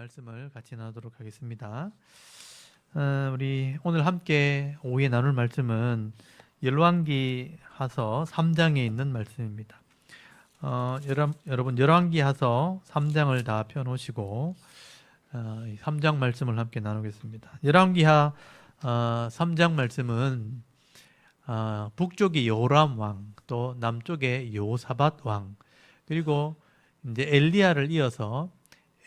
말씀을 같이 나누도록 하겠습니다. 우리 오늘 함께 오후에 나눌 말씀은 열왕기하서 3장에 있는 말씀입니다. 여러분 열왕기하서 3장을 다 펴놓으시고 3장 말씀을 함께 나누겠습니다. 열왕기하 3장 말씀은 북쪽의 요람 왕, 또 남쪽의 여호사밧 왕, 그리고 이제 엘리야를 이어서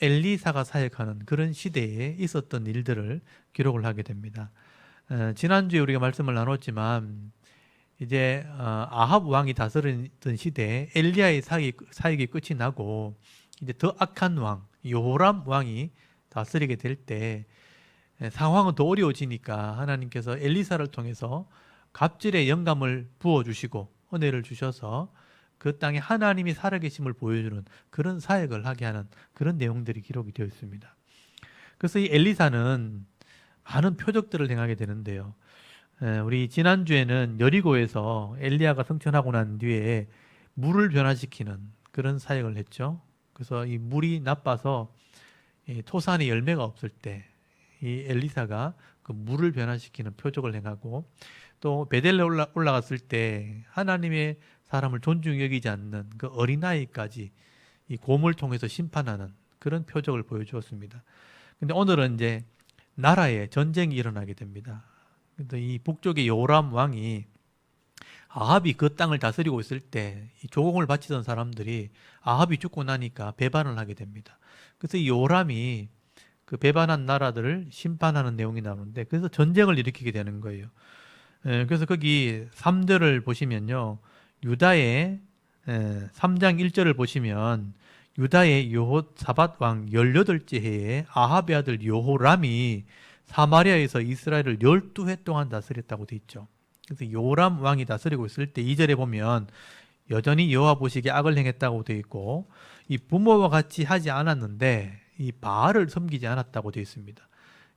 엘리사가 사역하는 그런 시대에 있었던 일들을 기록을 하게 됩니다. 지난주에 우리가 말씀을 나눴지만 이제 아합 왕이 다스리던 시대에 엘리야의 사역이 끝이 나고 이제 더 악한 왕 요람 왕이 다스리게 될 때 상황은 더 어려워지니까 하나님께서 엘리사를 통해서 갑질의 영감을 부어주시고 은혜를 주셔서 그 땅에 하나님이 살아계심을 보여주는 그런 사역을 하게 하는 그런 내용들이 기록이 되어 있습니다. 그래서 이 엘리사는 많은 표적들을 행하게 되는데요. 우리 지난주에는 여리고에서 엘리야가 승천하고 난 뒤에 물을 변화시키는 그런 사역을 했죠. 그래서 이 물이 나빠서 이 토산에 열매가 없을 때 이 엘리사가 그 물을 변화시키는 표적을 행하고, 또 베델에 올라갔을 때 하나님의 사람을 존중히 여기지 않는 그 어린아이까지 이 곰을 통해서 심판하는 그런 표적을 보여주었습니다. 근데 오늘은 이제 나라에 전쟁이 일어나게 됩니다. 근데 이 북쪽의 요람 왕이 아합이 그 땅을 다스리고 있을 때 이 조공을 바치던 사람들이 아합이 죽고 나니까 배반을 하게 됩니다. 그래서 이 요람이 그 배반한 나라들을 심판하는 내용이 나오는데, 그래서 전쟁을 일으키게 되는 거예요. 그래서 거기 3절을 보시면요, 유다의 3장 1절을 보시면 유다의 여호사밧 왕 18째 해에 아합의 아들 여호람이 사마리아에서 이스라엘을 12해 동안 다스렸다고 돼 있죠. 그래서 요람 왕이 다스리고 있을 때 2절에 보면 여전히 여호와 보시기에 악을 행했다고 돼 있고, 이 부모와 같이 하지 않았는데 이 바알을 섬기지 않았다고 되어 있습니다.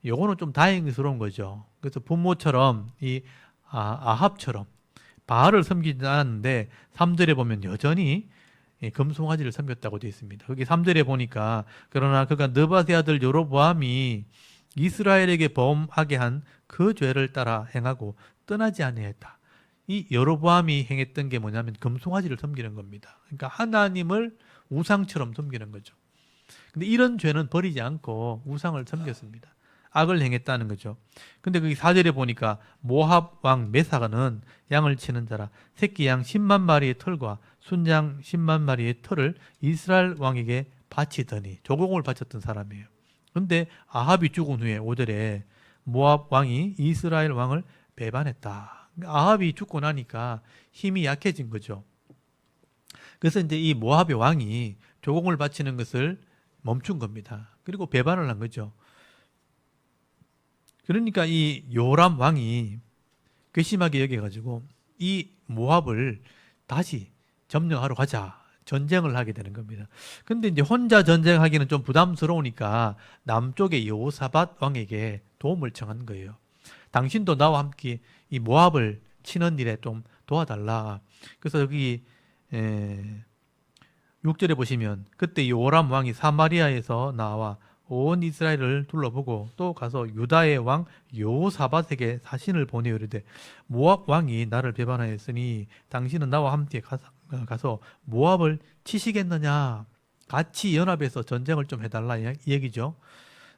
요거는 좀 다행스러운 거죠. 그래서 부모처럼 이 아합처럼 바알을 섬기지 않았는데 3절에 보면 여전히 금송아지를 섬겼다고 되어 있습니다. 거기 3절에 보니까 그러나 그가 느밧의 아들 여로보암이 이스라엘에게 범하게 한 그 죄를 따라 행하고 떠나지 아니했다. 이 여로보암이 행했던 게 뭐냐면 금송아지를 섬기는 겁니다. 그러니까 하나님을 우상처럼 섬기는 거죠. 근데 이런 죄는 버리지 않고 우상을 섬겼습니다. 악을 행했다는 거죠. 근데 거기 4절에 보니까 모압 왕 메사가는 양을 치는 자라 새끼 양 10만 마리의 털과 순양 10만 마리의 털을 이스라엘 왕에게 바치더니, 조공을 바쳤던 사람이에요. 근데 아합이 죽은 후에 5절에 모압 왕이 이스라엘 왕을 배반했다. 아합이 죽고 나니까 힘이 약해진 거죠. 그래서 이제 이 모압의 왕이 조공을 바치는 것을 멈춘 겁니다. 그리고 배반을 한 거죠. 그러니까 이 요람 왕이 괘씸하게 여겨가지고 이 모압을 다시 점령하러 가자, 전쟁을 하게 되는 겁니다. 근데 이제 혼자 전쟁하기는 좀 부담스러우니까 남쪽의 여호사밧 왕에게 도움을 청한 거예요. 당신도 나와 함께 이 모압을 치는 일에 좀 도와달라. 그래서 여기 6절에 보시면 그때 요람 왕이 사마리아에서 나와 온 이스라엘을 둘러보고 또 가서 유다의 왕 여호사밧에게 사신을 보내어 이르되 모압 왕이 나를 배반하였으니 당신은 나와 함께 가서 모압을 치시겠느냐, 같이 연합해서 전쟁을 좀 해달라 이 얘기죠.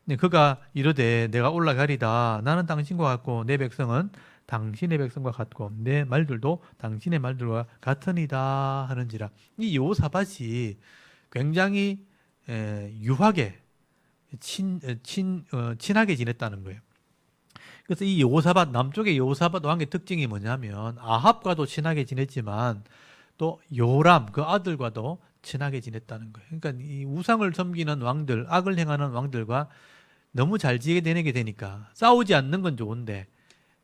근데 그가 이르되 내가 올라가리다. 나는 당신과 같고 내 백성은 당신의 백성과 같고 내 말들도 당신의 말들과 같으니라 하는지라. 이 여호사밧이 굉장히 유하게 친하게 지냈다는 거예요. 그래서 이 여호사밧, 남쪽의 여호사밧 왕의 특징이 뭐냐면 아합과도 친하게 지냈지만 또 요람 그 아들과도 친하게 지냈다는 거예요. 그러니까 이 우상을 섬기는 왕들, 악을 행하는 왕들과 너무 잘 지내게 되니까 싸우지 않는 건 좋은데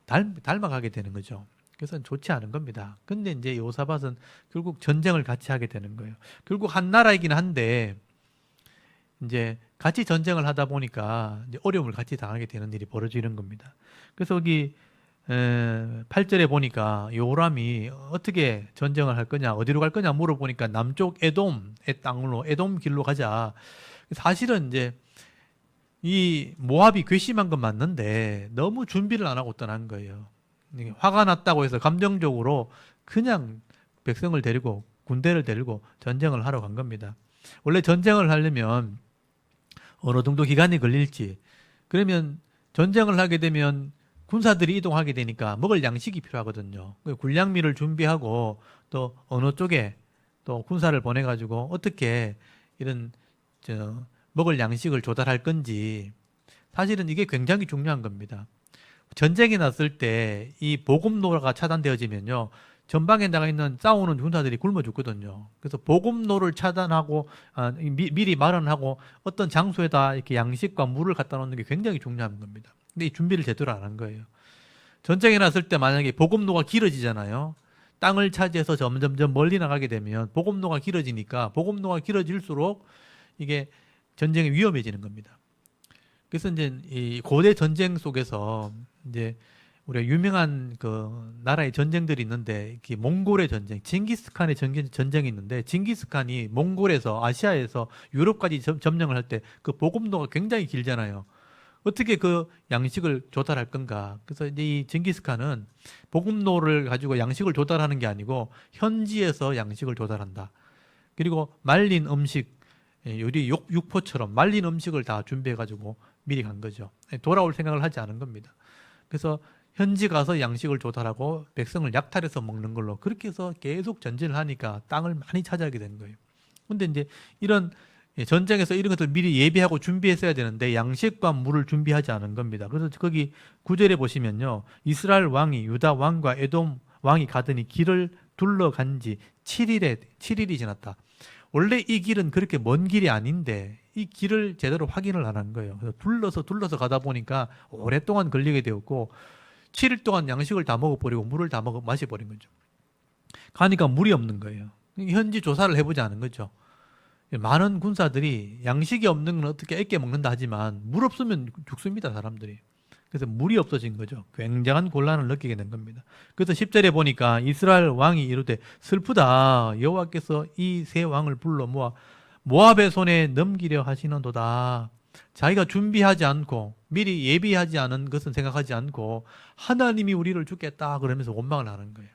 닮아가게 되는 거죠. 그래서 좋지 않은 겁니다. 근데 이제 여호사밧은 결국 전쟁을 같이 하게 되는 거예요. 결국 한 나라이긴 한데 이제 같이 전쟁을 하다 보니까 이제 어려움을 같이 당하게 되는 일이 벌어지는 겁니다. 그래서 여기 8절에 보니까 요람이 어떻게 전쟁을 할 거냐, 어디로 갈 거냐 물어보니까 남쪽 에돔의 땅으로, 에돔 길로 가자. 사실은 이제 이 모압이 괘씸한 건 맞는데 너무 준비를 안 하고 떠난 거예요. 화가 났다고 해서 감정적으로 그냥 백성을 데리고 군대를 데리고 전쟁을 하러 간 겁니다. 원래 전쟁을 하려면 어느 정도 기간이 걸릴지, 그러면 전쟁을 하게 되면 군사들이 이동하게 되니까 먹을 양식이 필요하거든요. 군량미를 준비하고 또 어느 쪽에 또 군사를 보내가지고 어떻게 이런 먹을 양식을 조달할 건지, 사실은 이게 굉장히 중요한 겁니다. 전쟁이 났을 때 이 보급로가 차단되어지면요, 전방에 나가 있는 싸우는 군사들이 굶어 죽거든요. 그래서 보급로를 차단하고 미리 마련하고 어떤 장소에다 이렇게 양식과 물을 갖다 놓는 게 굉장히 중요한 겁니다. 근데 이 준비를 제대로 안 한 거예요. 전쟁이 났을 때 만약에 보급로가 길어지잖아요. 땅을 차지해서 점점점 멀리 나가게 되면 보급로가 길어지니까 보급로가 길어질수록 이게 전쟁이 위험해지는 겁니다. 그래서 이제 이 고대 전쟁 속에서 이제 우리가 유명한 그 나라의 전쟁들이 있는데, 몽골의 전쟁, 징기스칸의 전쟁이 있는데, 징기스칸이 몽골에서 아시아에서 유럽까지 점령을 할 때 그 보급로가 굉장히 길잖아요. 어떻게 그 양식을 조달할 건가? 그래서 이제 이 징기스칸은 보급로를 가지고 양식을 조달하는 게 아니고 현지에서 양식을 조달한다. 그리고 말린 음식, 요리 육포처럼 말린 음식을 다 준비해가지고 미리 간 거죠. 돌아올 생각을 하지 않은 겁니다. 그래서 현지 가서 양식을 조달하고 백성을 약탈해서 먹는 걸로, 그렇게 해서 계속 전진을 하니까 땅을 많이 차지하게 된 거예요. 근데 이제 이런 전쟁에서 이런 것들 미리 예비하고 준비했어야 되는데 양식과 물을 준비하지 않은 겁니다. 그래서 거기 9절에 보시면요, 이스라엘 왕이 유다 왕과 에돔 왕이 가더니 길을 둘러간 지 7일이 지났다. 원래 이 길은 그렇게 먼 길이 아닌데 이 길을 제대로 확인을 안 한 거예요. 그래서 둘러서 가다 보니까 오랫동안 걸리게 되었고 7일 동안 양식을 다 먹어버리고 물을 다 마셔버린 거죠. 가니까 물이 없는 거예요. 현지 조사를 해보지 않은 거죠. 많은 군사들이 양식이 없는 건 어떻게 애껴 먹는다 하지만 물 없으면 죽습니다, 사람들이. 그래서 물이 없어진 거죠. 굉장한 곤란을 느끼게 된 겁니다. 그래서 10절에 보니까 이스라엘 왕이 이르되 슬프다, 여호와께서 이 세 왕을 불러 모아 모압의 손에 넘기려 하시는도다. 자기가 준비하지 않고 미리 예비하지 않은 것은 생각하지 않고 하나님이 우리를 죽겠다 그러면서 원망을 하는 거예요.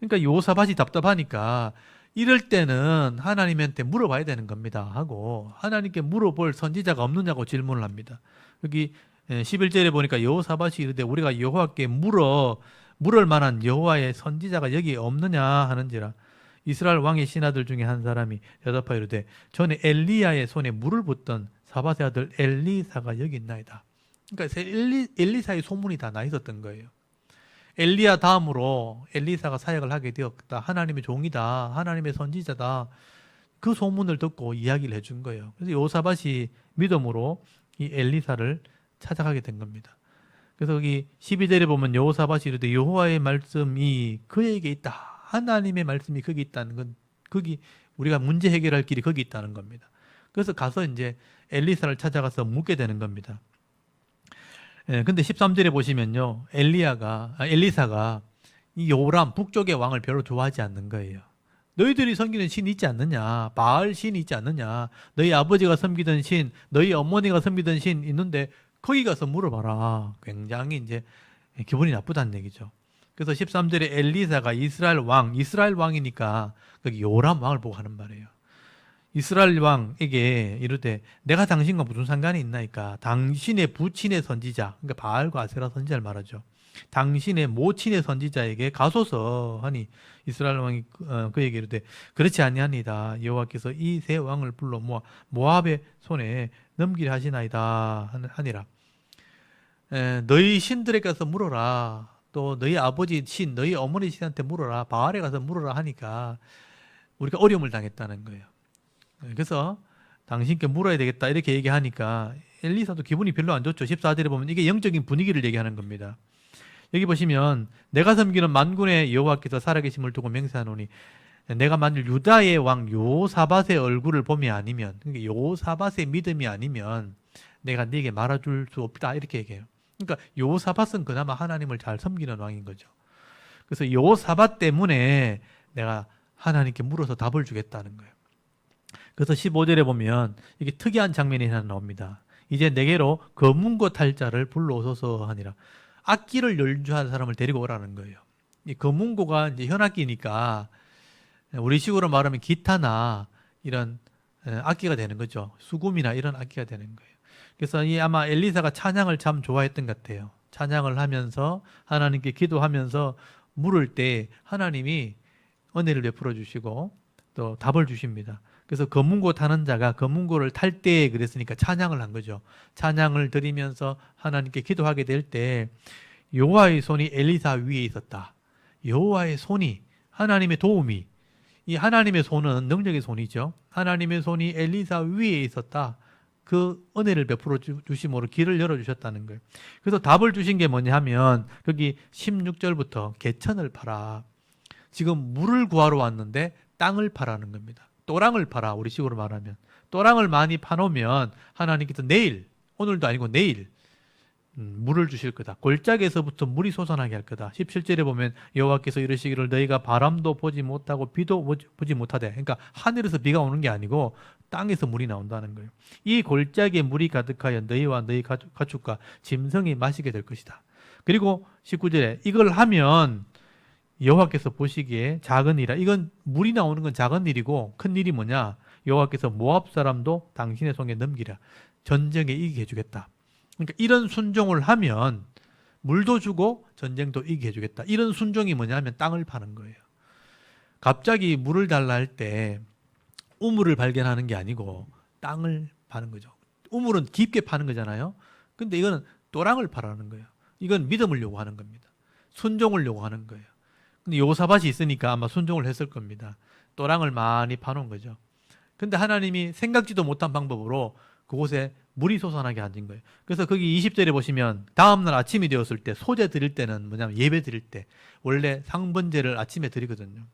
그러니까 요사밭이 답답하니까 이럴 때는 하나님한테 물어봐야 되는 겁니다 하고, 하나님께 물어볼 선지자가 없느냐고 질문을 합니다. 여기 11절에 보니까 여호사밭이 이르되 우리가 여호와께 물을 만한 여호와의 선지자가 여기 없느냐 하는지라. 이스라엘 왕의 신하들 중에 한 사람이 대답하여 이르되 전에 엘리야의 손에 물을 붓던 사밧의 아들 엘리사가 여기 있나이다. 그러니까 엘리사의 소문이 다 나 있었던 거예요. 엘리야 다음으로 엘리사가 사역을 하게 되었다. 하나님의 종이다. 하나님의 선지자다. 그 소문을 듣고 이야기를 해준 거예요. 그래서 여호사밧이 믿음으로 이 엘리사를 찾아가게 된 겁니다. 그래서 여기 12절에 보면 여호사밧이 이르되 여호와의 말씀이 그에게 있다. 하나님의 말씀이 거기 있다는 건, 거기 우리가 문제 해결할 길이 거기 있다는 겁니다. 그래서 가서 이제 엘리사를 찾아가서 묻게 되는 겁니다. 근데 13절에 보시면요, 엘리사가 이 요람 북쪽의 왕을 별로 좋아하지 않는 거예요. 너희들이 섬기는 신이 있지 않느냐, 바알 신이 있지 않느냐, 너희 아버지가 섬기던 신, 너희 어머니가 섬기던 신 있는데 거기 가서 물어봐라. 굉장히 이제 기분이 나쁘다는 얘기죠. 그래서 13절에 엘리사가 이스라엘 왕이니까 거기 요람 왕을 보고 하는 말이에요. 이스라엘 왕에게 이르되 내가 당신과 무슨 상관이 있나이까? 당신의 부친의 선지자, 그러니까 바알과 아세라 선지자를 말하죠. 당신의 모친의 선지자에게 가소서 하니 이스라엘 왕이 그에게 이르되 그렇지 아니하니다. 여호와께서 이 세 왕을 불러 모아 모압의 손에 넘기려 하시나이다 하니라. 너희 신들에 가서 물어라. 또 너희 아버지 신, 너희 어머니 신한테 물어라. 바알에 가서 물어라 하니까 우리가 어려움을 당했다는 거예요. 그래서 당신께 물어야 되겠다 이렇게 얘기하니까 엘리사도 기분이 별로 안 좋죠. 14절에 보면 이게 영적인 분위기를 얘기하는 겁니다. 여기 보시면 내가 섬기는 만군의 여호와께서 살아계심을 두고 맹세하노니 내가 만일 유다의 왕 요사밧의 얼굴을 봄이 아니면, 그러니까 요사밧의 믿음이 아니면 내가 네게 말아줄 수 없다 이렇게 얘기해요. 그러니까 요사밧은 그나마 하나님을 잘 섬기는 왕인 거죠. 그래서 요사밧 때문에 내가 하나님께 물어서 답을 주겠다는 거예요. 그래서 15절에 보면 이게 특이한 장면이 하나 나옵니다. 이제 내게로 검은고 탈 자를 불러오소서 하니라. 악기를 연주하는 사람을 데리고 오라는 거예요. 이 검은고가 이제 현악기니까 우리식으로 말하면 기타나 이런 악기가 되는 거죠. 수금이나 이런 악기가 되는 거예요. 그래서 이 아마 엘리사가 찬양을 참 좋아했던 것 같아요. 찬양을 하면서 하나님께 기도하면서 물을 때 하나님이 은혜를 베풀어 주시고 또 답을 주십니다. 그래서 검은고 타는 자가 검은고를 탈 때 그랬으니까 찬양을 한 거죠. 찬양을 드리면서 하나님께 기도하게 될 때 여호와의 손이 엘리사 위에 있었다. 여호와의 손이, 하나님의 도움이, 이 하나님의 손은 능력의 손이죠. 하나님의 손이 엘리사 위에 있었다. 그 은혜를 베풀어 주심으로 길을 열어주셨다는 거예요. 그래서 답을 주신 게 뭐냐 하면 거기 16절부터 개천을 팔아. 지금 물을 구하러 왔는데 땅을 파라는 겁니다. 또랑을 팔아, 우리 식으로 말하면. 또랑을 많이 파놓으면 하나님께서 내일, 오늘도 아니고 내일 물을 주실 거다. 골짜기에서부터 물이 솟아나게 할 거다. 17절에 보면 여호와께서 이르시기를 너희가 바람도 보지 못하고 비도 보지 못하되, 그러니까 하늘에서 비가 오는 게 아니고 땅에서 물이 나온다는 거예요. 이 골짜기에 물이 가득하여 너희와 너희 가축과 짐승이 마시게 될 것이다. 그리고 19절에 이걸 하면 여호와께서 보시기에 작은 일이라. 이건 물이 나오는 건 작은 일이고 큰 일이 뭐냐? 여호와께서 모압 사람도 당신의 손에 넘기라. 전쟁에 이기게 해주겠다. 그러니까 이런 순종을 하면 물도 주고 전쟁도 이기게 해주겠다. 이런 순종이 뭐냐 하면 땅을 파는 거예요. 갑자기 물을 달라 할 때 우물을 발견하는 게 아니고 땅을 파는 거죠. 우물은 깊게 파는 거잖아요. 근데 이거는 또랑을 파라는 거예요. 이건 믿음을 요구하는 겁니다. 순종을 요구하는 거예요. 근데 여호사밧이 있으니까 아마 순종을 했을 겁니다. 또랑을 많이 파놓은 거죠. 근데 하나님이 생각지도 못한 방법으로 그곳에 물이 솟아나게 하신 거예요. 그래서 거기 20절에 보시면 다음날 아침이 되었을 때 소제 드릴 때는 뭐냐면 예배 드릴 때 원래 상번제를 아침에 드리거든요.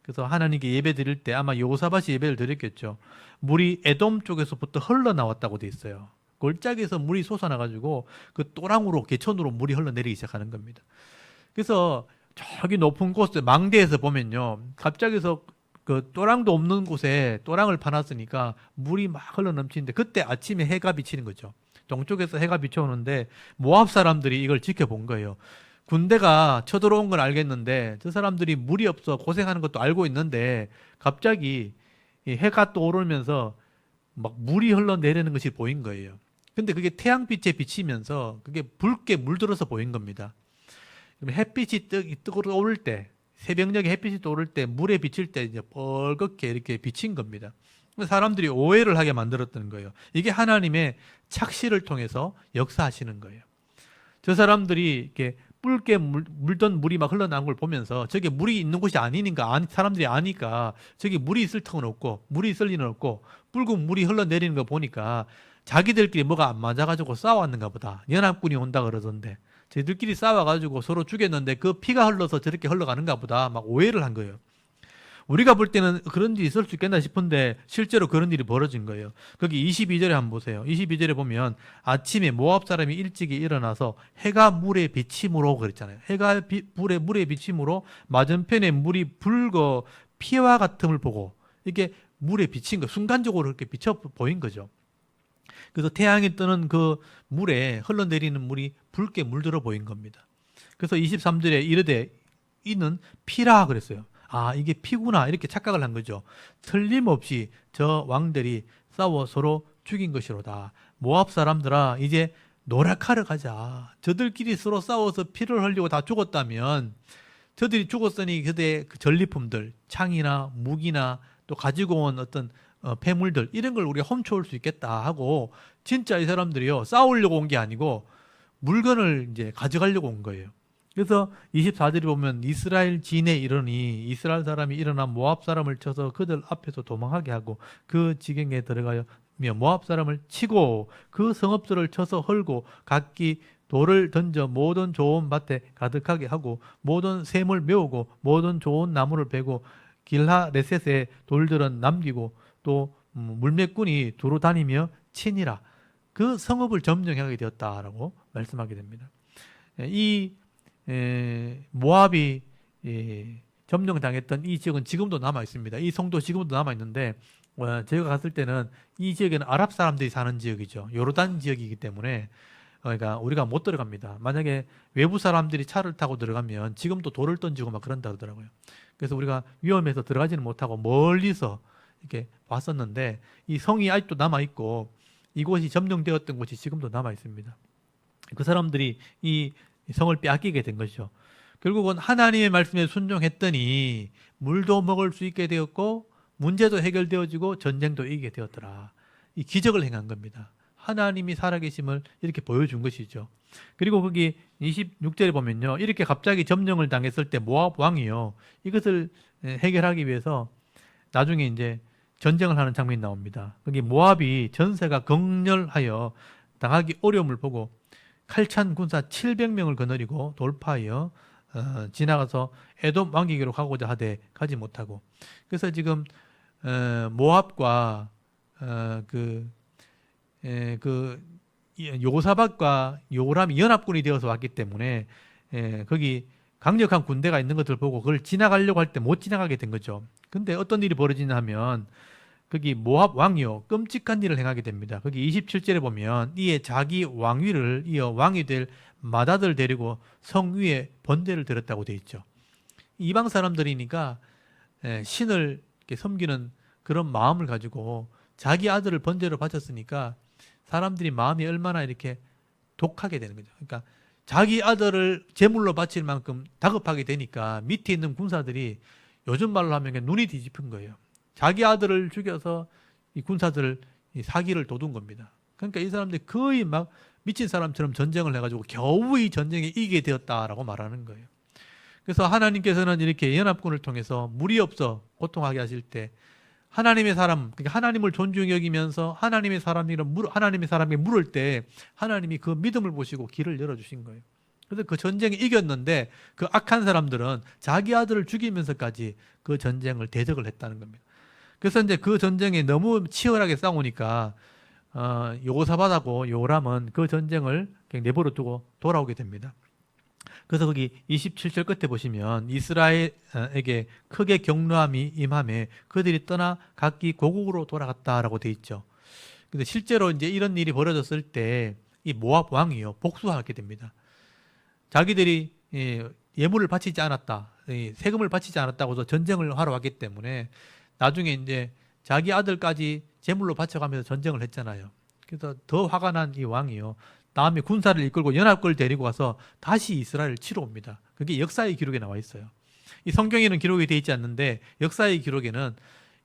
그래서 하나님께 예배 드릴 때 아마 여호사밧이 예배를 드렸겠죠. 물이 에돔 쪽에서부터 흘러나왔다고 돼 있어요. 골짜기에서 물이 솟아나가지고 그 또랑으로 개천으로 물이 흘러내리기 시작하는 겁니다. 그래서 저기 높은 곳에 망대에서 보면요, 갑자기서 그 또랑도 없는 곳에 또랑을 파놨으니까 물이 막 흘러넘치는데 그때 아침에 해가 비치는 거죠. 동쪽에서 해가 비쳐오는데 모압 사람들이 이걸 지켜본 거예요. 군대가 쳐들어온 건 알겠는데 저 사람들이 물이 없어 고생하는 것도 알고 있는데 갑자기 이 해가 또 오르면서 막 물이 흘러내리는 것이 보인 거예요. 근데 그게 태양빛에 비치면서 그게 붉게 물들어서 보인 겁니다. 햇빛이 뜨거워 오를 때, 새벽녘에 햇빛이 떠오를 때 물에 비칠 때 이제 뻘겋게 이렇게 비친 겁니다. 사람들이 오해를 하게 만들었던 거예요. 이게 하나님의 착시를 통해서 역사하시는 거예요. 저 사람들이 이렇게 붉게 물던 물이 막 흘러나온 걸 보면서 저게 물이 있는 곳이 아니니까 사람들이 아니까 저기 물이 있을 틈은 없고 물이 있을 리는 없고 붉은 물이 흘러내리는 거 보니까 자기들끼리 뭐가 안 맞아가지고 싸웠는가 보다. 연합군이 온다 그러던데 쟤들끼리 싸워가지고 서로 죽였는데 그 피가 흘러서 저렇게 흘러가는가 보다 막 오해를 한 거예요. 우리가 볼 때는 그런 일이 있을 수 있겠나 싶은데 실제로 그런 일이 벌어진 거예요. 거기 22절에 한번 보세요. 22절에 보면 아침에 모압 사람이 일찍이 일어나서 해가 물에 비침으로 그랬잖아요. 해가 물에 비침으로 맞은편에 물이 붉어 피와 같음을 보고 이게 물에 비친 거 순간적으로 이렇게 비쳐 보인 거죠. 그래서 태양이 뜨는 그 물에 흘러내리는 물이 붉게 물들어 보인 겁니다. 그래서 23절에 이르되 이는 피라 그랬어요. 아, 이게 피구나 이렇게 착각을 한 거죠. 틀림없이 저 왕들이 싸워 서로 죽인 것이로다. 모압 사람들아 이제 노력하러 가자. 저들끼리 서로 싸워서 피를 흘리고 다 죽었다면 저들이 죽었으니 그들의 그 전리품들 창이나 무기나 또 가지고 온 어떤 폐물들 이런 걸 우리가 훔쳐올 수 있겠다 하고 진짜 이 사람들이요 싸우려고 온 게 아니고 물건을 이제 가져가려고 온 거예요. 그래서 24절에 보면 이스라엘 진에 이르니 이스라엘 사람이 일어나 모압 사람을 쳐서 그들 앞에서 도망하게 하고 그 지경에 들어가며 모압 사람을 치고 그 성읍들을 쳐서 헐고 각기 돌을 던져 모든 좋은 밭에 가득하게 하고 모든 샘을 메우고 모든 좋은 나무를 베고 길하레셋에 돌들은 남기고 또 물매꾼이 두루 다니며 치니라. 그 성읍을 점령하게 되었다라고 말씀하게 됩니다. 이 모압이 점령당했던 이 지역은 지금도 남아 있습니다. 이 성도 지금도 남아 있는데 제가 갔을 때는 이 지역에는 아랍 사람들이 사는 지역이죠. 요르단 지역이기 때문에 그러니까 우리가 못 들어갑니다. 만약에 외부 사람들이 차를 타고 들어가면 지금도 돌을 던지고 막 그런다 그러더라고요. 그래서 우리가 위험해서 들어가지는 못하고 멀리서 이렇게 봤었는데 이 성이 아직도 남아 있고 이곳이 점령되었던 곳이 지금도 남아 있습니다. 그 사람들이 이 성을 빼앗기게 된 것이죠. 결국은 하나님의 말씀에 순종했더니 물도 먹을 수 있게 되었고 문제도 해결되어지고 전쟁도 이기게 되었더라. 이 기적을 행한 겁니다. 하나님이 살아계심을 이렇게 보여준 것이죠. 그리고 거기 26절에 보면요. 이렇게 갑자기 점령을 당했을 때 모압 왕이요. 이것을 해결하기 위해서 나중에 이제 전쟁을 하는 장면이 나옵니다. 거기 모압이 전세가 극렬하여 당하기 어려움을 보고 칼찬 군사 700명을 거느리고 돌파하여 지나가서 에돔 왕에게로 가고자 하되 가지 못하고 그래서 지금 모압과 요사박과 요람이 연합군이 되어서 왔기 때문에 거기 강력한 군대가 있는 것을 보고 그걸 지나가려고 할 때 못 지나가게 된 거죠. 근데 어떤 일이 벌어지냐 하면 거기 모압 왕이요 끔찍한 일을 행하게 됩니다. 거기 27절에 보면 이에 자기 왕위를 이어 왕이 될 맏아들 데리고 성 위에 번제를 드렸다고 돼 있죠. 이방 사람들이니까 신을 이렇게 섬기는 그런 마음을 가지고 자기 아들을 번제로 바쳤으니까 사람들이 마음이 얼마나 이렇게 독하게 되는 거죠. 그러니까 자기 아들을 제물로 바칠 만큼 다급하게 되니까 밑에 있는 군사들이 요즘 말로 하면 눈이 뒤집힌 거예요. 자기 아들을 죽여서 이 군사들을 사기를 돋운 겁니다. 그러니까 이 사람들이 거의 막 미친 사람처럼 전쟁을 해가지고 겨우 이 전쟁에 이기게 되었다라고 말하는 거예요. 그래서 하나님께서는 이렇게 연합군을 통해서 무리 없어 고통하게 하실 때 하나님의 사람, 그러니까 하나님을 존중히 여기면서 하나님의 사람에게 물을 때 하나님이 그 믿음을 보시고 길을 열어주신 거예요. 그래서 그 전쟁에 이겼는데 그 악한 사람들은 자기 아들을 죽이면서까지 그 전쟁을 대적을 했다는 겁니다. 그래서 이제 그 전쟁에 너무 치열하게 싸우니까 여호사밧하고 요람은 그 전쟁을 그냥 내버려 두고 돌아오게 됩니다. 그래서 거기 27절 끝에 보시면 이스라엘에게 크게 격노함이 임함에 그들이 떠나 각기 고국으로 돌아갔다라고 돼 있죠. 근데 실제로 이제 이런 일이 벌어졌을 때 이 모압 왕이요 복수하게 됩니다. 자기들이 예물을 바치지 않았다, 세금을 바치지 않았다고도 전쟁을 하러 왔기 때문에 나중에 이제 자기 아들까지 제물로 바쳐가면서 전쟁을 했잖아요. 그래서 더 화가 난 이 왕이요. 다음에 군사를 이끌고 연합군을 데리고 가서 다시 이스라엘을 치러 옵니다. 그게 역사의 기록에 나와 있어요. 이 성경에는 기록이 되어 있지 않는데 역사의 기록에는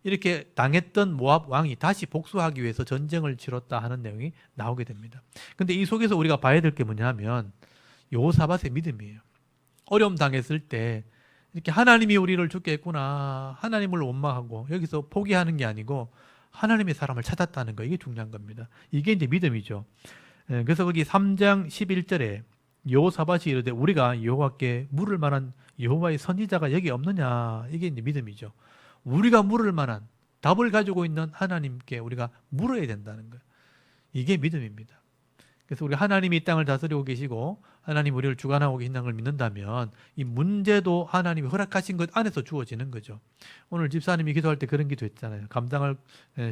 이렇게 당했던 모압 왕이 다시 복수하기 위해서 전쟁을 치렀다 하는 내용이 나오게 됩니다. 근데 이 속에서 우리가 봐야 될 게 뭐냐 하면 여호사밧의 믿음이에요. 어려움 당했을 때 이렇게 하나님이 우리를 죽게 했구나, 하나님을 원망하고 여기서 포기하는 게 아니고 하나님의 사람을 찾았다는 거, 이게 중요한 겁니다. 이게 이제 믿음이죠. 그래서 거기 3장 11절에 여호사밧이 이르되 우리가 여호와께 물을 만한 여호와의 선지자가 여기 없느냐, 이게 이제 믿음이죠. 우리가 물을 만한 답을 가지고 있는 하나님께 우리가 물어야 된다는 거예요. 이게 믿음입니다. 그래서 우리 하나님이 이 땅을 다스리고 계시고 하나님 우리를 주관하고 계신다는 걸 믿는다면 이 문제도 하나님이 허락하신 것 안에서 주어지는 거죠. 오늘 집사님이 기도할 때 그런 기도했잖아요. 감당할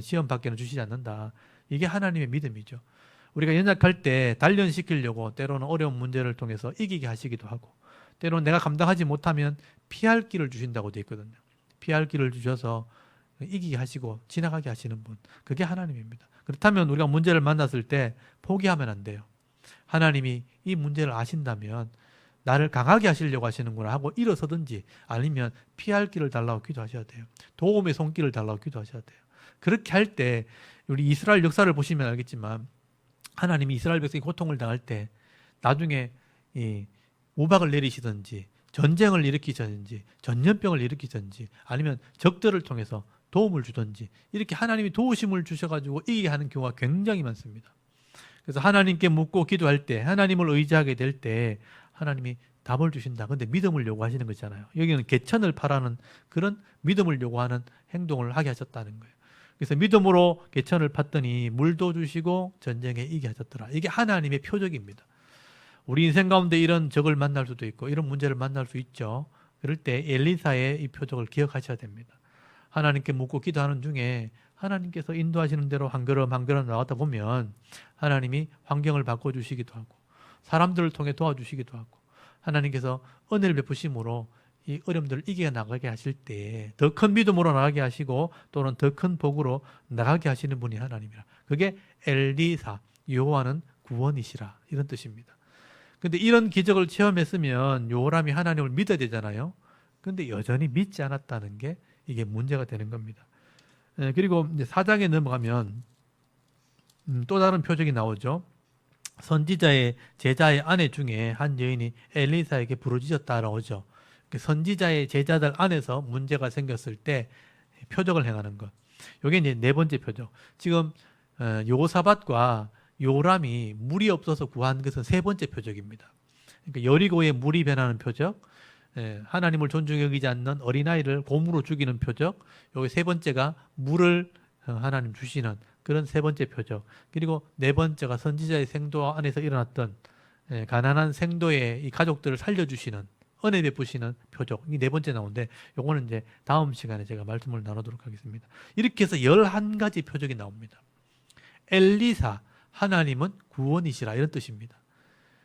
시험 밖에는 주시지 않는다. 이게 하나님의 믿음이죠. 우리가 연약할 때 단련시키려고 때로는 어려운 문제를 통해서 이기게 하시기도 하고 때로는 내가 감당하지 못하면 피할 길을 주신다고 되어 있거든요. 피할 길을 주셔서 이기게 하시고 지나가게 하시는 분, 그게 하나님입니다. 그렇다면 우리가 문제를 만났을 때 포기하면 안 돼요. 하나님이 이 문제를 아신다면 나를 강하게 하시려고 하시는구나 하고 일어서든지 아니면 피할 길을 달라고 기도하셔야 돼요. 도움의 손길을 달라고 기도하셔야 돼요. 그렇게 할 때 우리 이스라엘 역사를 보시면 알겠지만 하나님이 이스라엘 백성이 고통을 당할 때 나중에 이 우박을 내리시든지 전쟁을 일으키든지 전염병을 일으키든지 아니면 적들을 통해서 도움을 주든지 이렇게 하나님이 도우심을 주셔가지고 이기게 하는 경우가 굉장히 많습니다. 그래서 하나님께 묻고 기도할 때 하나님을 의지하게 될 때 하나님이 답을 주신다. 근데 믿음을 요구하시는 거잖아요. 여기는 개천을 파라는 그런 믿음을 요구하는 행동을 하게 하셨다는 거예요. 그래서 믿음으로 개천을 팠더니 물도 주시고 전쟁에 이기게 하셨더라. 이게 하나님의 표적입니다. 우리 인생 가운데 이런 적을 만날 수도 있고 이런 문제를 만날 수 있죠. 그럴 때 엘리사의 이 표적을 기억하셔야 됩니다. 하나님께 묻고 기도하는 중에 하나님께서 인도하시는 대로 한 걸음 한 걸음 나가다 보면 하나님이 환경을 바꿔주시기도 하고 사람들을 통해 도와주시기도 하고 하나님께서 은혜를 베푸심으로 이 어려움들을 이겨나가게 하실 때 더 큰 믿음으로 나가게 하시고 또는 더 큰 복으로 나가게 하시는 분이 하나님이라. 그게 엘리사, 여호와는 구원이시라 이런 뜻입니다. 근데 이런 기적을 체험했으면 요람이 하나님을 믿어야 되잖아요. 근데 여전히 믿지 않았다는 게 이게 문제가 되는 겁니다. 그리고 이제 4장에 넘어가면 또 다른 표적이 나오죠. 선지자의 제자의 아내 중에 한 여인이 엘리사에게 부르짖었다라고 하죠. 선지자의 제자들 안에서 문제가 생겼을 때 표적을 행하는 것. 이게 이제 네 번째 표적. 지금 여호사밧과 요람이 물이 없어서 구한 것은 세 번째 표적입니다. 그러니까 여리고에 물이 변하는 표적, 하나님을 존중히 여기지 않는 어린아이를 곰으로 죽이는 표적, 여기 세 번째가 물을 하나님 주시는 그런 세 번째 표적. 그리고 네 번째가 선지자의 생도 안에서 일어났던 가난한 생도의 이 가족들을 살려주시는 은혜 베푸시는 표적. 이 네 번째 나오는데 요거는 이제 다음 시간에 제가 말씀을 나누도록 하겠습니다. 이렇게 해서 11가지 표적이 나옵니다. 엘리사, 하나님은 구원이시라 이런 뜻입니다.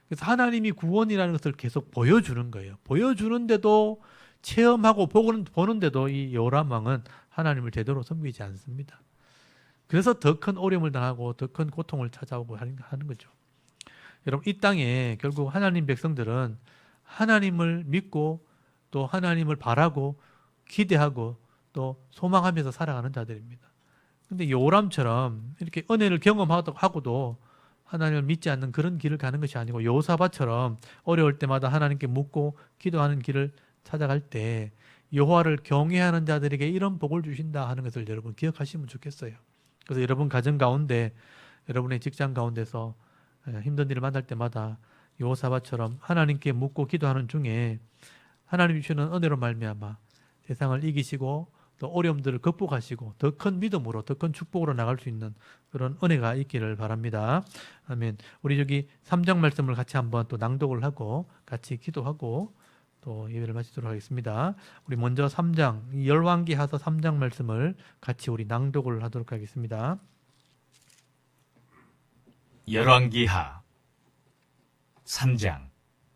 그래서 하나님이 구원이라는 것을 계속 보여주는 거예요. 보여주는데도 체험하고 보는데도 이 요람 왕은 하나님을 제대로 섬기지 않습니다. 그래서 더 큰 어려움을 당하고 더 큰 고통을 찾아오고 하는 거죠. 여러분 이 땅에 결국 하나님 백성들은 하나님을 믿고 또 하나님을 바라고 기대하고 또 소망하면서 살아가는 자들입니다. 근데 요람처럼 이렇게 은혜를 경험하고도 하나님을 믿지 않는 그런 길을 가는 것이 아니고 여호사밧처럼 어려울 때마다 하나님께 묻고 기도하는 길을 찾아갈 때 여호와를 경외하는 자들에게 이런 복을 주신다 하는 것을 여러분 기억하시면 좋겠어요. 그래서 여러분 가정 가운데 여러분의 직장 가운데서 힘든 일을 만날 때마다 여호사밧처럼 하나님께 묻고 기도하는 중에 하나님 주시는 은혜로 말미암아 세상을 이기시고 또 어려움들을 극복하시고 더 큰 믿음으로 더 큰 축복으로 나갈 수 있는 그런 은혜가 있기를 바랍니다. 아멘. 우리 저기 3장 말씀을 같이 한번 또 낭독을 하고 같이 기도하고 또 예배를 마치도록 하겠습니다. 우리 먼저 3장 열왕기하서 3장 말씀을 같이 우리 낭독을 하도록 하겠습니다. 열왕기하 3장.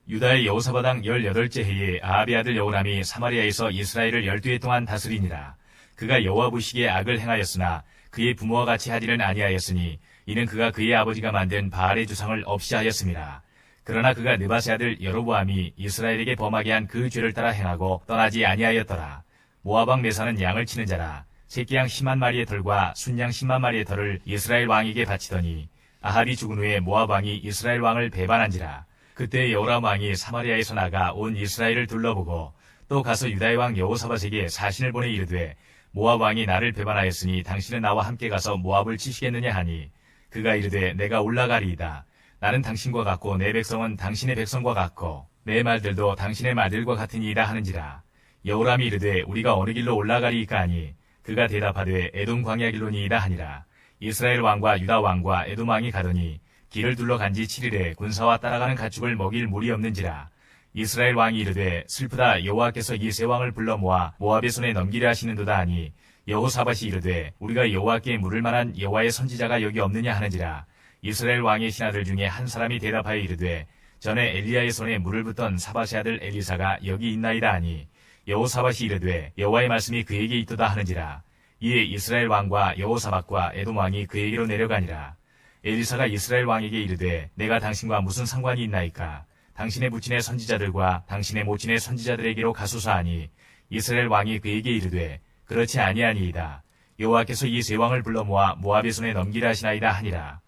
유다의 여호사밧 왕 18째 해에 아합의 아들 여호람이 사마리아에서 이스라엘을 12해 동안 다스리니라. 그가 여호와 보시기에 악을 행하였으나 그의 부모와 같이 하지는 아니하였으니 이는 그가 그의 아버지가 만든 바알의 주상을 없이 하였음이라. 그러나 그가 느바세 아들 여로보암이 이스라엘에게 범하게 한 그 죄를 따라 행하고 떠나지 아니하였더라. 모압 왕 메사는 양을 치는 자라. 새끼양 10만 마리의 털과 순양 10만 마리의 털을 이스라엘 왕에게 바치더니 아합이 죽은 후에 모압 왕이 이스라엘 왕을 배반한지라. 그때 여호람 왕이 사마리아에서 나가 온 이스라엘을 둘러보고 또 가서 유다의 왕 여호사밧에게 사신을 보내 이르되 모압 왕이 나를 배반하였으니 당신은 나와 함께 가서 모압을 치시겠느냐 하니 그가 이르되 내가 올라가리이다. 나는 당신과 같고 내 백성은 당신의 백성과 같고 내 말들도 당신의 말들과 같으니이다 하는지라. 여호람이 이르되 우리가 어느 길로 올라가리이까 하니 그가 대답하되 에돔 광야 길로니이다 하니라. 이스라엘 왕과 유다 왕과 에돔 왕이 가더니 길을 둘러간 지 7일에 군사와 따라가는 가축을 먹일 물이 없는지라. 이스라엘 왕이 이르되 슬프다. 여호와께서 이 세 왕을 불러 모아 모압의 손에 넘기려 하시는도다 하니 여호사밧이 이르되 우리가 여호와께 물을 만한 여호와의 선지자가 여기 없느냐 하는지라. 이스라엘 왕의 신하들 중에 한 사람이 대답하여 이르되 전에 엘리야의 손에 물을 붓던 사밧의 아들 엘리사가 여기 있나이다 하니 여호사밧이 이르되 여호와의 말씀이 그에게 있도다 하는지라. 이에 이스라엘 왕과 여호사밧과 에돔 왕이 그에게로 내려가니라. 엘리사가 이스라엘 왕에게 이르되 내가 당신과 무슨 상관이 있나이까. 당신의 부친의 선지자들과 당신의 모친의 선지자들에게로 가소서 하니 이스라엘 왕이 그에게 이르되 그렇지 아니하니이다. 여호와께서 이 세 왕을 불러 모아 모압의 손에 넘기라 하시나이다 하니라.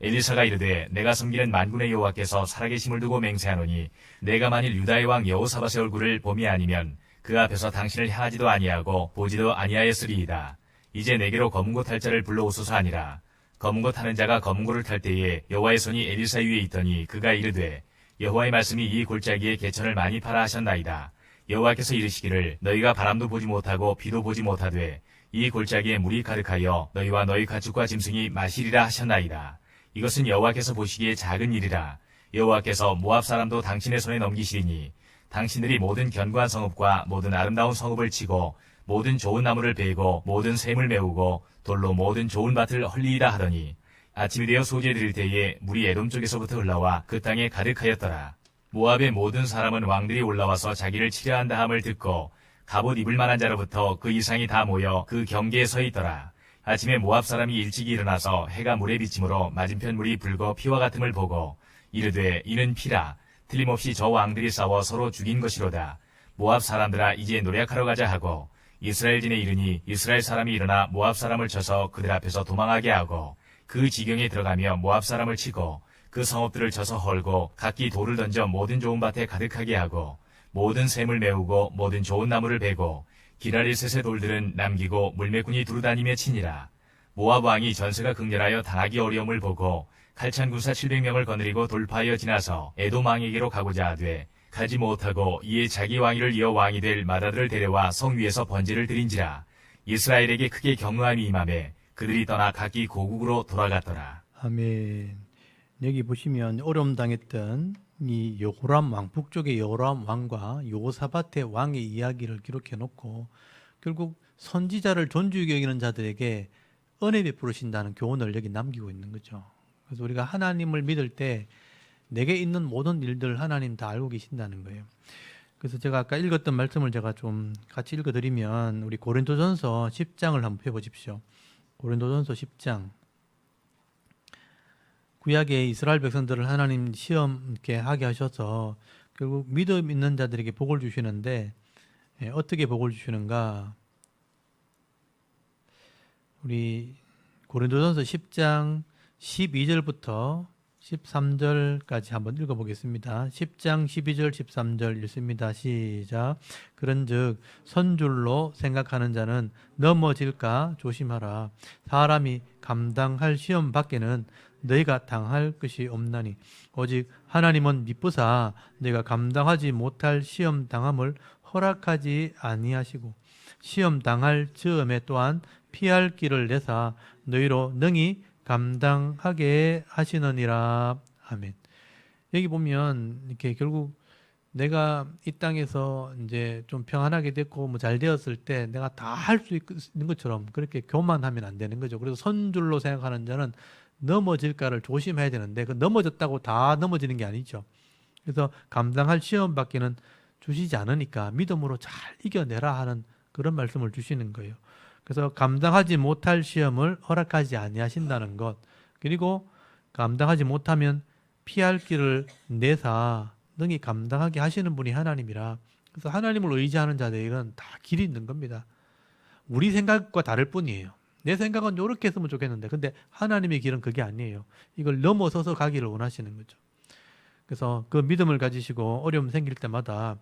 엘리사가 이르되 내가 섬기는 만군의 여호와께서 살아계심을 두고 맹세하노니 내가 만일 유다의 왕 여호사밧의 얼굴을 봄이 아니면 그 앞에서 당신을 향하지도 아니하고 보지도 아니하였으리이다. 이제 내게로 검은고 탈 자를 불러오소서 하니라. 검은고 타는 자가 검은고를 탈 때에 여호와의 손이 엘리사 위에 있더니 그가 이르되 여호와의 말씀이 이 골짜기에 개천을 많이 팔아 하셨나이다. 여호와께서 이르시기를 너희가 바람도 보지 못하고 비도 보지 못하되 이 골짜기에 물이 가득하여 너희와 너희 가축과 짐승이 마시리라 하셨나이다. 이것은 여호와께서 보시기에 작은 일이라. 여호와께서 모압 사람도 당신의 손에 넘기시리니 당신들이 모든 견고한 성읍과 모든 아름다운 성읍을 치고 모든 좋은 나무를 베고 모든 샘을 메우고 돌로 모든 좋은 밭을 헐리이다 하더니 아침이 되어 소재 드릴 때에 물이 에돔 쪽에서부터 흘러와 그 땅에 가득하였더라. 모압의 모든 사람은 왕들이 올라와서 자기를 치려한다 함을 듣고 갑옷 입을 만한 자로부터 그 이상이 다 모여 그 경계에 서 있더라. 아침에 모압 사람이 일찍이 일어나서 해가 물에 비침으로 맞은편 물이 붉어 피와 같음을 보고 이르되 이는 피라. 틀림없이 저 왕들이 싸워 서로 죽인 것이로다. 모압 사람들아 이제 노력하러 가자 하고 이스라엘진에 이르니 이스라엘 사람이 일어나 모압 사람을 쳐서 그들 앞에서 도망하게 하고 그 지경에 들어가며 모압 사람을 치고 그 성읍들을 쳐서 헐고 각기 돌을 던져 모든 좋은 밭에 가득하게 하고 모든 샘을 메우고 모든 좋은 나무를 베고 기라리셋의 돌들은 남기고 물매꾼이 두루다니며 치니라. 모압 왕이 전세가 극렬하여 당하기 어려움을 보고 칼찬 군사 700명을 거느리고 돌파하여 지나서 에돔 왕에게로 가고자 하되 가지 못하고 이에 자기 왕위를 이어 왕이 될 마다들을 데려와 성 위에서 번제를 드린지라. 이스라엘에게 크게 경노함이 임하매 그들이 떠나 각기 고국으로 돌아갔더라. 아멘. 여기 보시면 어려움 당했던 이 여호람 왕, 북쪽의 여호람 왕과 여호사밧의 왕의 이야기를 기록해 놓고 결국 선지자를 존중히 여기는 자들에게 은혜 베푸신다는 교훈을 여기 남기고 있는 거죠. 그래서 우리가 하나님을 믿을 때 내게 있는 모든 일들 하나님 다 알고 계신다는 거예요. 그래서 제가 아까 읽었던 말씀을 제가 좀 같이 읽어드리면 우리 고린도전서 10장을 한번 펴보십시오. 고린도전서 10장. 구약의 이스라엘 백성들을 하나님 시험 이렇게 하게 하셔서 결국 믿음 있는 자들에게 복을 주시는데 어떻게 복을 주시는가? 우리 고린도전서 10장 12절부터 13절까지 한번 읽어보겠습니다. 10장 12절 13절 읽습니다. 시작. 그런즉 선줄로 생각하는 자는 넘어질까 조심하라. 사람이 감당할 시험 밖에는 너희가 당할 것이 없나니 오직 하나님은 미쁘사 너희가 감당하지 못할 시험 당함을 허락하지 아니하시고 시험 당할 즈음에 또한 피할 길을 내사 너희로 능히 감당하게 하시느니라. 아멘. 여기 보면 이렇게 결국 내가 이 땅에서 이제 좀 평안하게 됐고 뭐 잘 되었을 때 내가 다 할 수 있는 것처럼 그렇게 교만하면 안 되는 거죠. 그래서 선줄로 생각하는 자는 넘어질까를 조심해야 되는데 그 넘어졌다고 다 넘어지는 게 아니죠. 그래서 감당할 시험 밖에는 주시지 않으니까 믿음으로 잘 이겨내라 하는 그런 말씀을 주시는 거예요. 그래서 감당하지 못할 시험을 허락하지 아니하신다는 것, 그리고 감당하지 못하면 피할 길을 내사 능히 감당하게 하시는 분이 하나님이라. 그래서 하나님을 의지하는 자들에게는 다 길이 있는 겁니다. 우리 생각과 다를 뿐이에요. 내 생각은 이렇게 했으면 좋겠는데 근데 하나님의 길은 그게 아니에요. 이걸 넘어서서 가기를 원하시는 거죠. 그래서 그 믿음을 가지시고 어려움 생길 때마다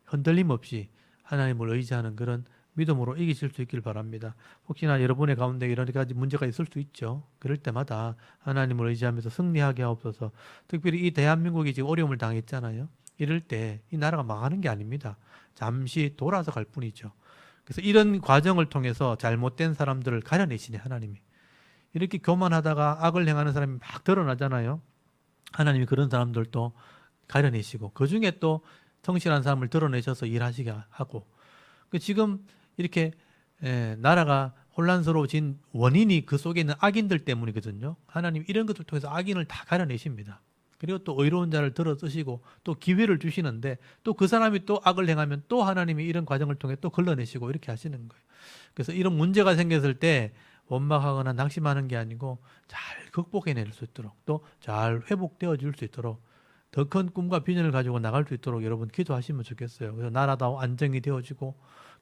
흔들림 없이 하나님을 의지하는 그런 믿음으로 이기실 수 있길 바랍니다. 혹시나 여러분의 가운데 이런 가지 문제가 있을 수 있죠. 그럴 때마다 하나님을 의지하면서 승리하게 하옵소서. 특별히 이 대한민국이 지금 어려움을 당했잖아요. 이럴 때 이 나라가 망하는 게 아닙니다. 잠시 돌아서 갈 뿐이죠. 그래서 이런 과정을 통해서 잘못된 사람들을 가려내시네 하나님이. 이렇게 교만하다가 악을 행하는 사람이 막 드러나잖아요. 하나님이 그런 사람들도 가려내시고 그 중에 또 성실한 사람을 드러내셔서 일하시게 하고 지금 이렇게 나라가 혼란스러워진 원인이 그 속에 있는 악인들 때문이거든요. 하나님 이런 것들 통해서 악인을 다 가려내십니다. 그리고 또 의로운 자를 들어 쓰시고 또 기회를 주시는데 또 그 사람이 또 악을 행하면 또 하나님이 이런 과정을 통해 또 걸러내시고 이렇게 하시는 거예요. 그래서 이런 문제가 생겼을 때 원망하거나 낙심하는 게 아니고 잘 극복해낼 수 있도록 또 잘 회복되어 줄 수 있도록 더 큰 꿈과 비전을 가지고 나갈 수 있도록 여러분 기도하시면 좋겠어요. 그래서 나라도 안정이 되어지고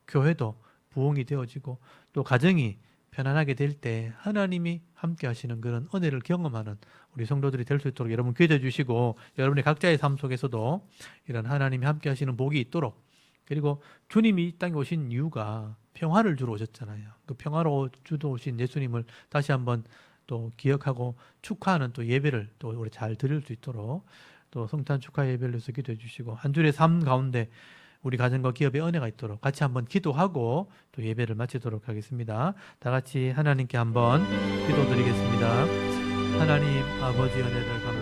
교회도 부흥이 되어지고 또 가정이 편안하게 될 때 하나님이 함께 하시는 그런 은혜를 경험하는 우리 성도들이 될 수 있도록 여러분 기도해 주시고 여러분의 각자의 삶 속에서도 이런 하나님이 함께 하시는 복이 있도록 그리고 주님이 이 땅에 오신 이유가 평화를 주러 오셨잖아요. 그 평화로 주러 오신 예수님을 다시 한번 또 기억하고 축하하는 또 예배를 또 우리 잘 드릴 수 있도록 또 성탄 축하 예배를 위해서 기도해 주시고 한 주의 삶 가운데 우리 가정과 기업에 은혜가 있도록 같이 한번 기도하고 또 예배를 마치도록 하겠습니다. 다 같이 하나님께 한번 기도드리겠습니다. 하나님 아버지 은혜를 감사합니다.